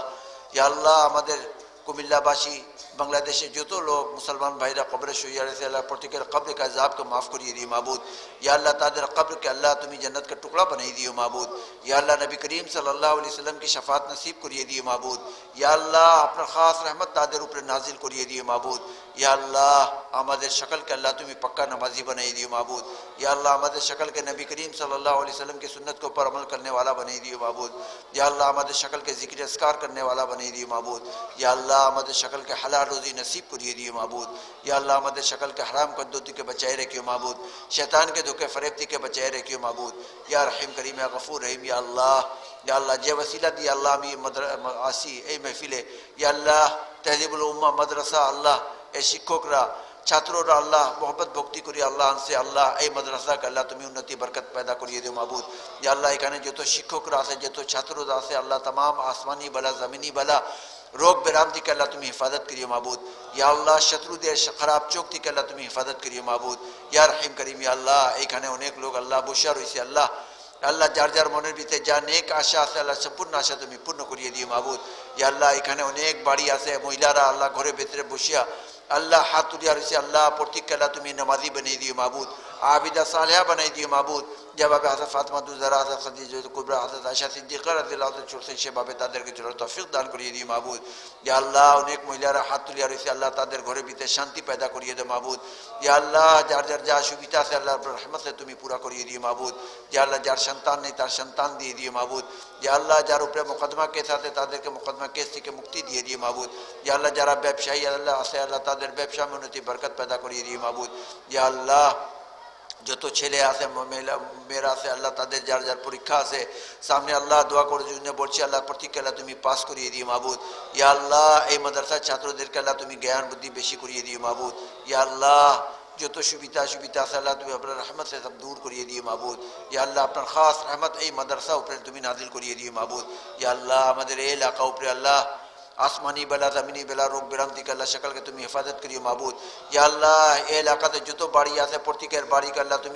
ইয়া আল্লাহ আমাদের কুমিল্লাবাসী বাংলাদেশে যত লোক মুসলমান ভাইরা কবরে শুইয়া রয়েছে আল্লাহ প্রত্যেকের কবর का अजाब को माफ करिए दियो माबूद या अल्लाह ताদের कब्र के अल्लाह তুমি जन्नत का टुकड़ा बनाई दियो माबूद या अल्लाह नबी करीम सल्लल्लाहु अलैहि वसल्लम की शफाअत नसीब करिए दियो माबूद या अल्लाह अपना खास रहमत ताদের উপরে नाजिल करिए दियो माबूद या अल्लाह আমাদের সকলকে আল্লাহ তুমি पक्का नमाजी बनाई दियो माबूद या अल्लाह আমাদের সকলকে नबी करीम सल्लल्लाहु अलैहि वसल्लम की सुन्नत के ऊपर अमल करने वाला बनाई दियो माबूद या अल्लाह আমাদের সকলকে जिक्र अस्कार करने वाला बनाई दियो माबूद या अल्लाह আমাদের সকলকে हलाल रोजी नसीब करिए दियो माबूद या अल्लाह আমাদের সকলকে हराम कद्दूती के बचाए रखियो माबूद शैतान के धोखे फरेबती के बचाए रखियो माबूद या रहीम करीम या गफूर रहीम या अल्लाह जे वसीला दी अल्लाह मी आसी এই महफिले या अल्लाह तहजीबुल उम्मा मदरसा अल्लाह ए शिक्षकরা ছাত্ররা আল্লাহ मोहब्बत भक्ति করি আল্লাহ আনছে আল্লাহ এই মাদ্রাসাকে আল্লাহ তুমি উন্নতি বরকত पैदा করিয়ে দিও মাবুদ ইয়া আল্লাহ এখানে যত শিক্ষকরা আছে যত ছাত্ররা আছে আল্লাহ तमाम আসমানি বালা জমিনি বালা रोग बेराम थी अल्लाह तुम्हें हिफाजत करिए माबूद या अल्लाह शत्रु दे खराब चौक थी अल्लाह तुम्हें हिफाजत करिए माबूद या रहीम करीम या अल्लाह एखाने अनेक लोग अल्लाह बসা রয়েছে আল্লাহ আল্লাহ যার যার মনের ভিতরে যা নেক আশা আছে আল্লাহ সম্পূর্ণ আশা তুমি পূর্ণ করিয়ে দিও মাবুদ ইয়া আল্লাহ এখানে অনেক বাড়ি আছে মহিলারা আল্লাহ ঘরে ভিতরে বসিয়া अल्लाह हाथ तुलिया रही अल्लाह प्रत्येक अल्लाह तुम्हें नमाजी बना दियो माबूद आबिदा सालिहा बना दियो माबूद जवाब हज़रत फातिमा ज़हरा हज़रत खदीजा कुबरा हज़रत आयशा सिद्दीक़ा रज़ियल्लाहु अन्हा चुरसे शेबाबे ताদের के चुरार तौफीक दान करिए दियो माबूद या अल्लाह अनेक महिलारा हाथ तुलिया रही अल्लाह ताদের ঘরে ভিতরে শান্তি पैदा करिए दो माबूद या अल्लाह जार जार जा सुविधा से अल्लाह रहमत से तुम्हें पूरा करिए दियो माबूद या अल्लाह जार संतान नहीं तार संतान दिए दियो माबूद या अल्लाह जार ऊपर मुकदमा केस आते ताদের के मुकदमा केस থেকে মুক্তি দিয়ে দিও মাবুদ या अल्लाह যারা ব্যবসায়ী अल्लाह আছে अल्लाह তাদের ব্যবসা में उन्नति बरकत पैदा करिए दियो माबूद या अल्लाह যত ছেলে আছে মেয়েরা আছে আল্লাহ তাদের যার যার পরীক্ষা আছে সামনে আল্লাহ দোয়া করে জন্য বলছি আল্লাহ প্রত্যেককে আল্লাহ তুমি পাস করিয়ে দিও মাবুদ ইয়া আল্লাহ এই মাদ্রাসার ছাত্রদেরকে আল্লাহ তুমি জ্ঞান বুদ্ধি বেশি করিয়ে দিও মাবুদ ইয়া আল্লাহ যত সুবিধা আছে আল্লাহ তুমি আপনার রহমত से सब दूर करिए दिए माबूद या अल्लाह আপনার खास रहमत এই মাদ্রাসা উপরে তুমি নাজিল করিয়ে দিও মাবুদ ইয়া আল্লাহ আমাদের এই এলাকা উপরে আল্লাহ आसमानी बला जमीनी बला रोग बेरामती के अल्लाह शकल के तुम हिफाजत करियो माबूद या अल्लाह ए इलाकाते जो बाड़ी आसे प्रत्येकेर बाड़ी का अल्लाह तुम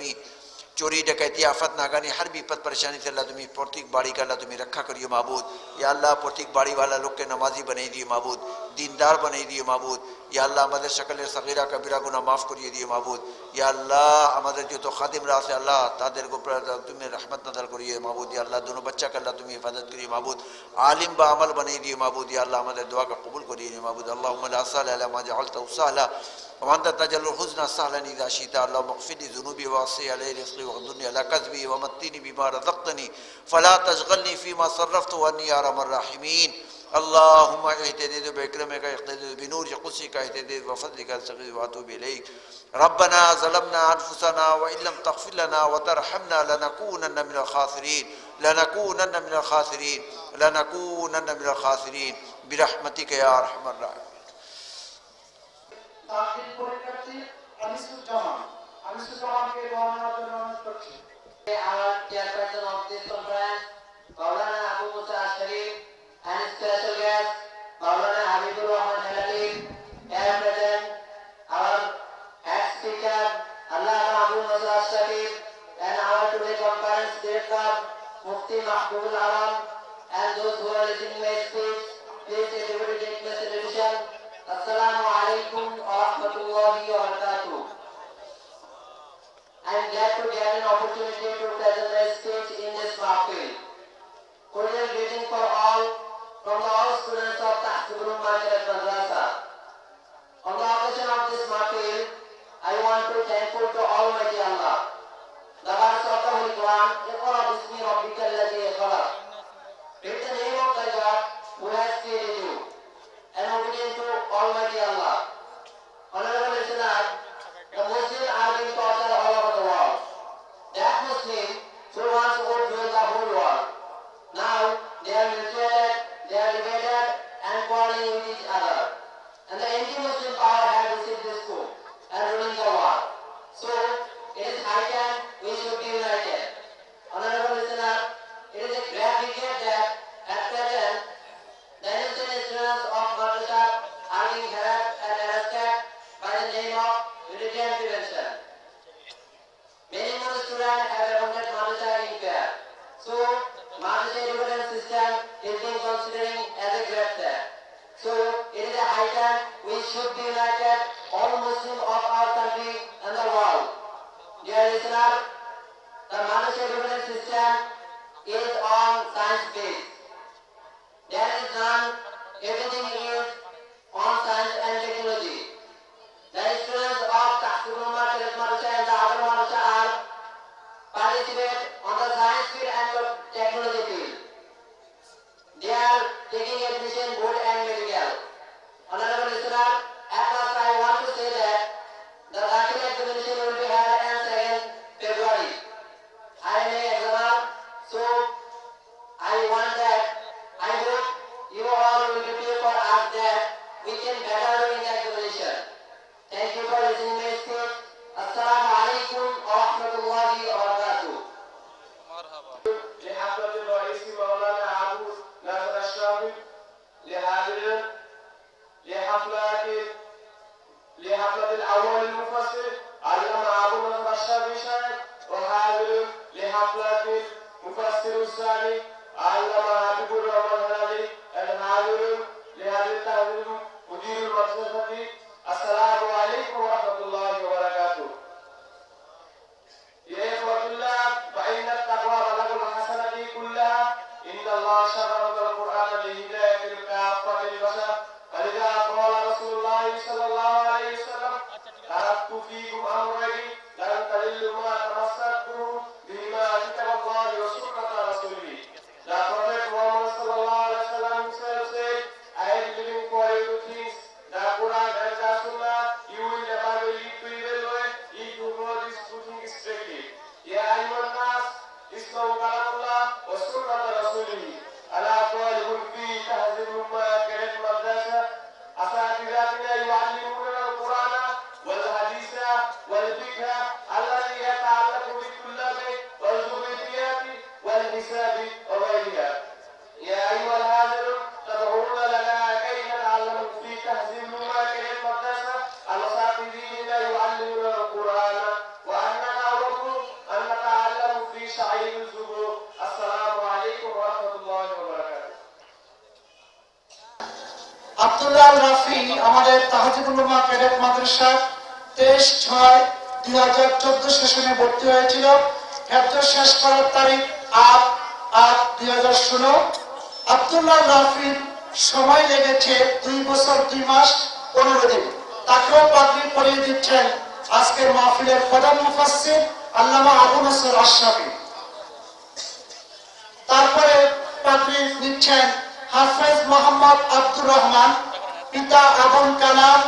चोरी डकैती आफत नागानी हर विपद परेशानी से अल्लाह तुम प्रत्येक बाड़ी का अल्लाह तुम रखा करियो माबूद या अल्लाह प्रत्येक बाड़ी वाला लोग के नमाजी बनाई दियो माबूद দিনদার বানিয়ে দিও মাবুদ। ইয়া আল্লাহ আমাদের সকলের সাগীরা কবিরা গুনাহ মাফ করিয়ে দিও মাবুদ। ইয়া আল্লাহ আমাদের যত খাদিমরা আছে আল্লাহ তাদের উপর তুমি রহমত নাযিল করিয়ে মাবুদ। ইয়া আল্লাহ दोनों বাচ্চাকে আল্লাহ তুমি হেফাজত করিয়ে মাবুদ, আলিম বা আমল বানিয়ে দিও মাবুদ। ইয়া আল্লাহ আমাদের দোয়াকে কবুল করিয়ে নিও মাবুদ। আল্লাহুম্মা লা সাহলা ইল্লা মা জাআলতাহু সাহলা ওয়া আনতা তাজালুল হুজনা সাহলান ইযা শি'তা। আল্লাহুম্মা ইগফির লি যুনুবি ওয়া আসি আলাইহি রিজকি ওয়াগhdurni আলা কাযবি ওয়া মাত্তিনি বিমা রাযাqtani ফালা তাশগhalni ফিমা সাররাফতু ওয়া আন্নি ইয়া আরহামার রাহিমিন। اللهم اهتدي بكرمك اهتدي بنور قدسك اهتدي وفضلك استغفر واتوب اليك. ربنا ظلمنا انفسنا وان لم تغفر لنا وترحمنا لنكونن من الخاسرين لنكونن من الخاسرين لنكونن من الخاسرين برحمتك يا ارحم الراحمين. তাকদির পরীক্ষার্থী আনিসুজ্জামানকে দোয়া নেওয়ার জন্য অনুরোধ করছি। Our chairperson of this conference, Maulana Abu Musa Asharif, and special guest, Maulana Habibur Rahman Halali, here present, our ex-speaker, Allama Abu Musa Asharif, and our today conference director, Mufti Mahbubul Alam, and those who are listening my speech, please everybody take my television. Assalamu alaikum wa rahmatullahi wa barakatuh. I am glad to get an opportunity to present my speech in this mahfil. Cordial greeting for all from the all students of Tahsibul Ummah Madrasa. On the occasion of this mahfil, I want to thankful to Almighty Allah. The verse of the Holy Quran, Iqra bismi rabbika alladhi khalaq. In the name of thy God who has created you, and obedient to Almighty Allah. Honorable listener, the Muslims are being tortured all over the world. That Muslim who once would rule the whole world. Now they are mutilated, they are divided and quarreling with each other. And the anti-Muslim power has received this coup and ruling the world. So it is high time we should be united. Honorable listener, it is a great regret that at present the innocent students of Madrasa are being harassed and arrested by the name of religion prevention. Many more students have abandoned Madrasa in fear. So, Madrasa education system is being considered as a great step. So, it is a high time we should be united, all Muslims of our country and the world. Dear listener, the Madrasa education system is on science based. There is none, everything is on science and technology. The students of Tahsibul Ummah Madrasa and the other Madrasa are participate on the science field and the technology field. They are taking admission board and medical. Honorable listener, at last I want to say that the Dakhili examination will be held on 2nd February. I am an examiner, so I want that, I hope you all will be prepared for us that we can better do in the examination. Thank you for listening to my speech. Assalamu alaikum wa rahmatullahi wa barakatuh. لحفلة الرئيس مولانا أبو ناصر الشرافي لحاضرين لحفلة الأول المفسر علامة أبو ناصر الشرافي شاهد، وحاضرين لحفلة المفسر الثاني علامة حبيب الرحمن هلالي، الحاضرين لهذه التحضير مدير المدرسة. السلام عليكم ورحمة الله وبركاته. يا إخوة الله، فإن التقوى بلغ الحسنة كلها. إن الله شرف القرآن لهداية الكافة للبشر، فلذا قال رسول الله صلى الله عليه وسلم: تركت فيكم أمرين لن تضلوا ما تمسكتم بهما كتاب الله وسنة رسوله. The Prophet Muhammad sallallahu alaihi wasallam himself said, I am living for you two things, the Quran and the Sunnah. You will never be lead to evil way if you know these two things strictly. يا أيها الناس اسمعوا كلام الله وسنة رسوله. ألا طالب في تهذيب الأمة كانت مدرسة أساتذتنا يعلموننا القرآن والحديث والفقه الذي يتعلق بالطلاب والجغرافيات والحساب وغيرها. يا أيها الحاضرون، تدعون لنا كي نتعلم في تهذيب الأمة كانت مدرسة الأساتذتنا يعلموننا القرآن وأن نتعود أن نتعلم في شعير الزهور. السلام عليكم ورحمة الله وبركاته. Abdullah Rafi আমাদের তাহজিবুল উলামা ক্যাডেট মাদ্রাসা 23/6/2014 সেশনে ভর্তি হয়েছিল। হেফজ শেষ করার তারিখ 8/8/2016। আব্দুল্লাহ রাফির সময় লেগেছে 2 বছর 2 মাস 15 দিন। তাকেও পাগড়ি পরিয়ে দিচ্ছেন আজকের মাহফিলের প্রধান মুফাসসির আল্লামা আবু নসর আশরাফি। তারপরে পাগড়ি নিচ্ছেন হাফেজ মোহাম্মদ আব্দুর রহমান, পিতা আবুল কালাম,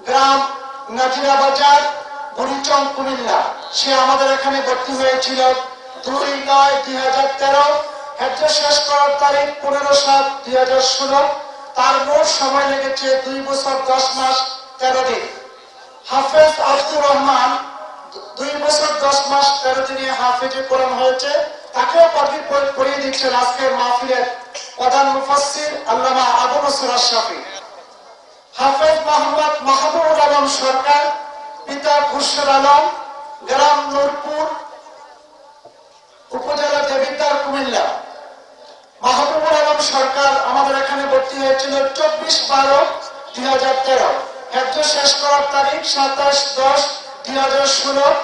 গ্রাম নাজিরা বাজার, বুড়িচং, কুমিল্লা। সে আমাদের এখানে ভর্তি হয়েছিল 2/9/2013। হেফজ শেষ করার তারিখ 15/7/2016। তার মোট সময় লেগেছে 2 বছর 10 মাস 13 দিন। হাফেজ আব্দুর রহমান 2 বছর 10 মাস 13 দিনে হাফেজে কোরআন হয়েছে। তাকেও পাগড়ি পরিয়ে দিচ্ছেন আজকের মাহফিলের প্রধান মুফাসসির আল্লামা আবু নসর আশরাফি। হাফেজ মোহাম্মদ মাহবুবুল আলম সরকার, পিতা খুরশেদ আলম, গ্রাম নূরপুর, উপজেলা দেবিদ্বার, কুমিল্লা। মাহবুবুল আলম সরকার আমাদের এখানে ভর্তি হয়েছিল 24/12/2013। হেফজ শেষ করার তারিখ 27/10/2016।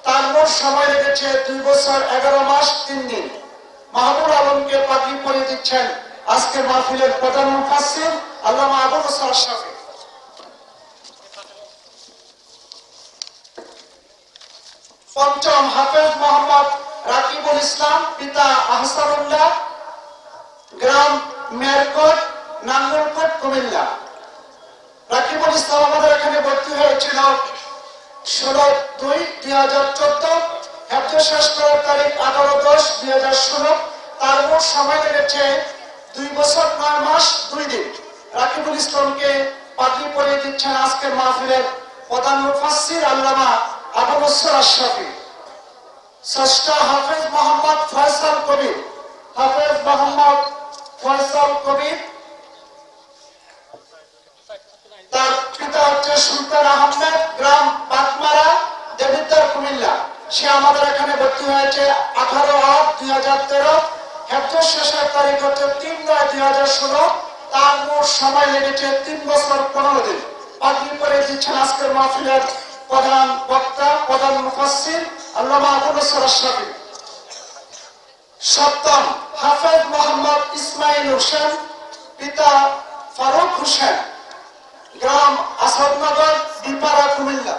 তার মোট সময় লেগেছে 2 বছর 11 মাস 3 দিন। মাহবুবুল আলমকে পাগড়ি পরিয়ে দিচ্ছেন আজকের মাহফিলের প্রধান মুফাসসির আল্লামা আবু নসর আশরাফি। পঞ্চম, হাফেজ মোহাম্মদ রাকিবুল ইসলাম, পিতা আহসানুল্লাহ, গ্রাম মেরকট, নাঙ্গলকোট, কুমিল্লা। রাকিবুল ইসলাম আমাদের এখানে ভর্তি হয়েছিল 16/2/2014। হেফজ শেষ করার তারিখ 18/10/2016। তার মোট সময় লেগেছে 2 বছর 9 মাস 2 দিন। রাকিবুল ইসলামকে পাগড়ি পরিয়ে দিচ্ছেন আজকের মাহফিলের প্রধান মুফাসসির আল্লামা আবু নসর আশরাফি। ষষ্ঠ, হাফেজ মোহাম্মদ ফয়সাল কবির। হাফেজ মোহাম্মদ ফয়সাল কবির, তার পিতা হচ্ছে সুলতান আহমেদ, গ্রাম বাগমারা, দেবিদ্বার, কুমিল্লা। সে আমাদের এখানে ভর্তি হয়েছে 18/8/2013। হেফজ শেষের তারিখ হচ্ছে 3/9/2016। তার মোট সময় লেগেছে 3 বছর 15 দিন। পাগড়ি পরিয়ে দিচ্ছেন আজকের মাহফিলের প্রধান বক্তা, প্রধান মুফাসসির আল্লামা আবু নসর আশরাফি। সপ্তম, হাফেজ মোহাম্মদ ইসমাইল হোসেন, পিতা ফারুক হোসেন, গ্রাম আসাদনগর, বিপাড়া, কুমিল্লা।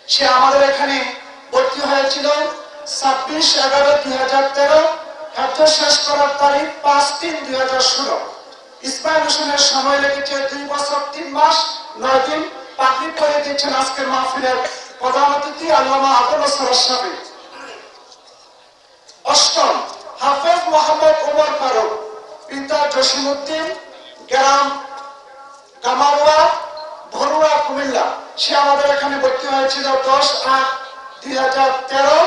সে আমাদের এখানে ভর্তি হয়েছিল 26/11/2013। হেফজ শেষ করার তারিখ 5/3/2016। ইসমাইল হোসেনের সময় লেগেছে 2 বছর 3 মাস 9 দিন। পাগড়ি পরিয়ে দিচ্ছেন আজকের মাহফিলের প্রধান অতিথি আল্লামা আবু নসর আশরাফি। অষ্টম, হাফেজ মোহাম্মদ ওমর ফারুক, পিতা জসিমউদ্দিন, গ্রাম কামারুয়া, ভরুয়া, কুমিল্লা। সে আমাদের এখানে ভর্তি হয়েছিল 10/8/2013।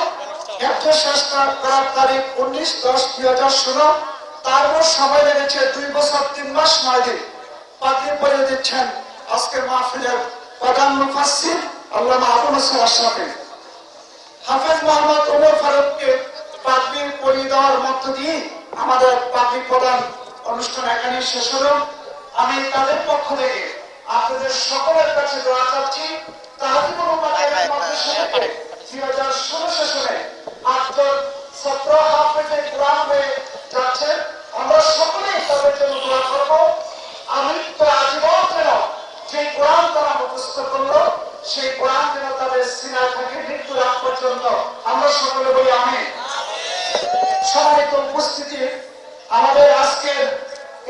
হেফজ শেষ করার তারিখ 19/10/2016। তার মোট সময় লেগেছে 2 বছর 3 মাস 9 দিন। পাগড়ি পরিয়ে দিচ্ছেন আজকের মাহফিলের প্রধান মুফাসসির আল্লামা আবু নসর আশরাফি। হাফেজ মোহাম্মদ ওমর ফারুককে পাগড়ি পরিয়ে দেওয়ার মধ্য দিয়ে আমাদের পাগড়ি প্রদান অনুষ্ঠান এখানে শেষ হলো। আমি তাদের পক্ষ থেকে আপনাদের সকলের কাছে দোয়া চাচ্ছি, তাহজিবুল উলামা ক্যাডেট মাদ্রাসা থেকে 2016 সেশনে 8 জন ছাত্র হাফেজে কোরআন হয়ে যাচ্ছে। আমরা সকলেই তাদের জন্য দোয়া করব। আমি তো আজীবন যেন যে কোরআন তারা মুখস্থ করলো, সেই কোরআন যেন তাদের সিনায় থাকে মৃত্যুর আগ পর্যন্ত। আমরা সকলে বলি আমিন। সম্মানিত উপস্থিতি, আমাদের আজকের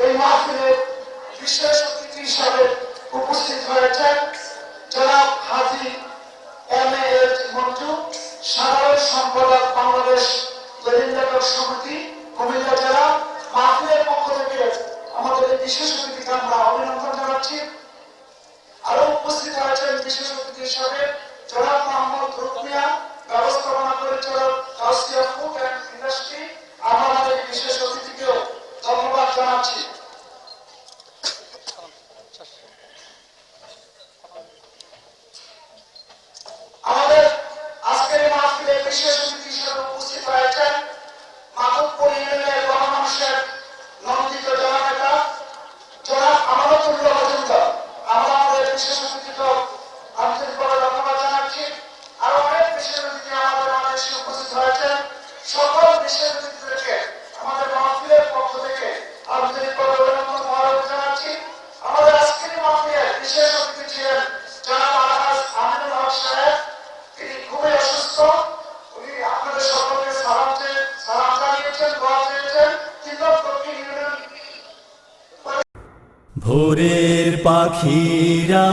এই মাহফিলে বিশেষ অতিথি হিসাবে উপস্থিত হয়েছেন জনাব হাজী MAH মঞ্জু, সাধারণ সম্পাদক, বাংলাদেশ দলিল লেখক সমিতি, কুমিল্লা জেলা। মাহফিলের পক্ষ থেকে আমাদের এই বিশেষ অতিথিকে আমরা অভিনন্দন জানাচ্ছি। আরো উপস্থিত হয়েছেন বিশেষ অতিথি হিসাবে জনাব মোহাম্মদ রুকমিয়া, ব্যবস্থাপনা পরিচালক, কাউসিয়া ফুড অ্যান্ড ইন্ডাস্ট্রি। আমরা আমাদের বিশেষ অতিথিকেও ধন্যবাদ জানাচ্ছি। আমাদের আজকের মাহফিলে বিশেষ অতিথি হিসেবে উপস্থিত হয়েছেন মাধবপুর ইউনিয়নের গণমানুষের নন্দিত জননেতা ভোরের পাখিরা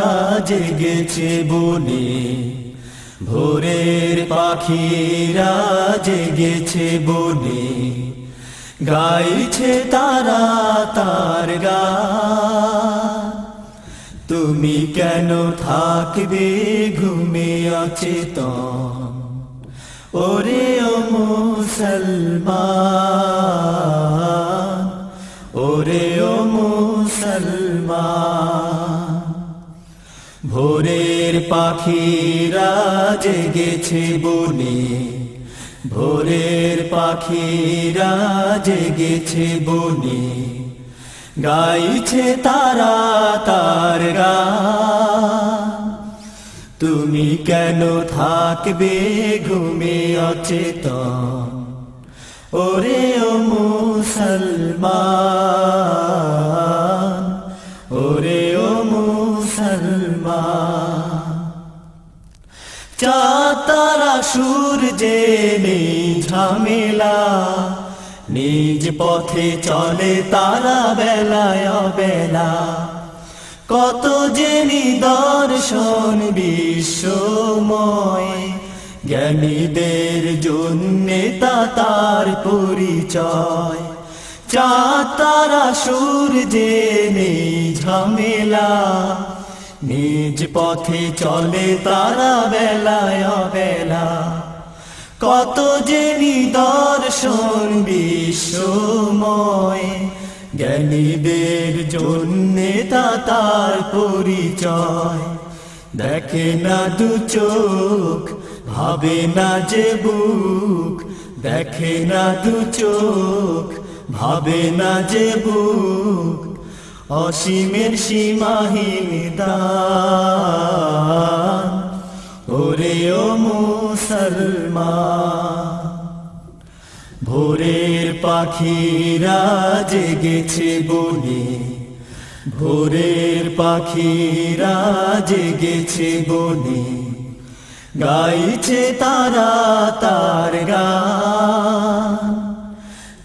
জেগেছে বনে, ভোরের পাখিরা জেগেছে বনে, গাইছে তারা তার গান। তুমি কেন থাকবে ঘুমে অচেতন, ওরে ও মুসলমান, ওরে ও মুসলমান। ভোরের পাখিরা জেগেছে বনে, ভোরের পাখিরা জেগেছে বনে, গাইছে তারা তার গান। তুমি কেন থাকবে ঘুমে অচেতন, ওরে ও মুসলমান, ওরে ও মুসলমান। চাঁদ তারা সূর্যে নেই ঝামেলা, নিজ পথে চলে তারা বেলায় অবেলা। কত যে নিদর্শন বিশ্বময়, জ্ঞানীদের জন্যে তা তার পরিচয়। চাঁদ তারা সূর্যে নেই ঝামেলা, নিজ পথে চলে তারা বেলায় অবেলা। কত যে নিদর্শন বিশ্বময়, জ্ঞানীদের জন্যে তা তার পরিচয়। দেখে না দু চোখ, ভাবে না যে বুক, দেখে না দু চোখ, ভাবে না যে বুক, অসীমের সীমাহীন দান। ওরে ও মুসলমান, ভোরের পাখিরা জেগেছে বনে, ভোরের পাখিরা জেগেছে বনে, গাইছে তারা তার গান।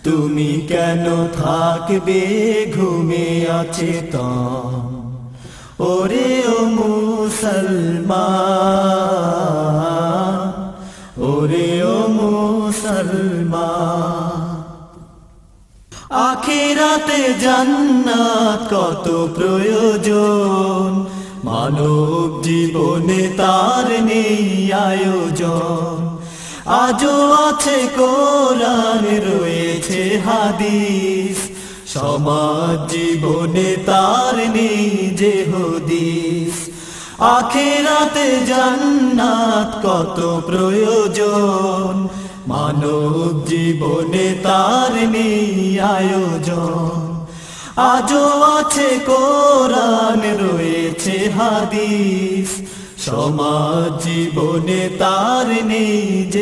তুমি কেন থাকবে ঘুমে অচেতন, ওরে ও মুসলমান, ওরে ও মুসলমান। আখিরাতে জান্নাত কত প্রয়োজন, মানব জীবনে তার নেই আয়োজন। আজও আছে কোরআন, রয়েছে হাদিস, সমাজ জীবনে তার নেই যে হদিস। আখিরাতে জান্নাত কত প্রয়োজন, মানব জীবনে তার নেই আয়োজন। আজও আছে কোরআন, রয়েছে হাদিস, সমাজ জীবনে তার নেই যে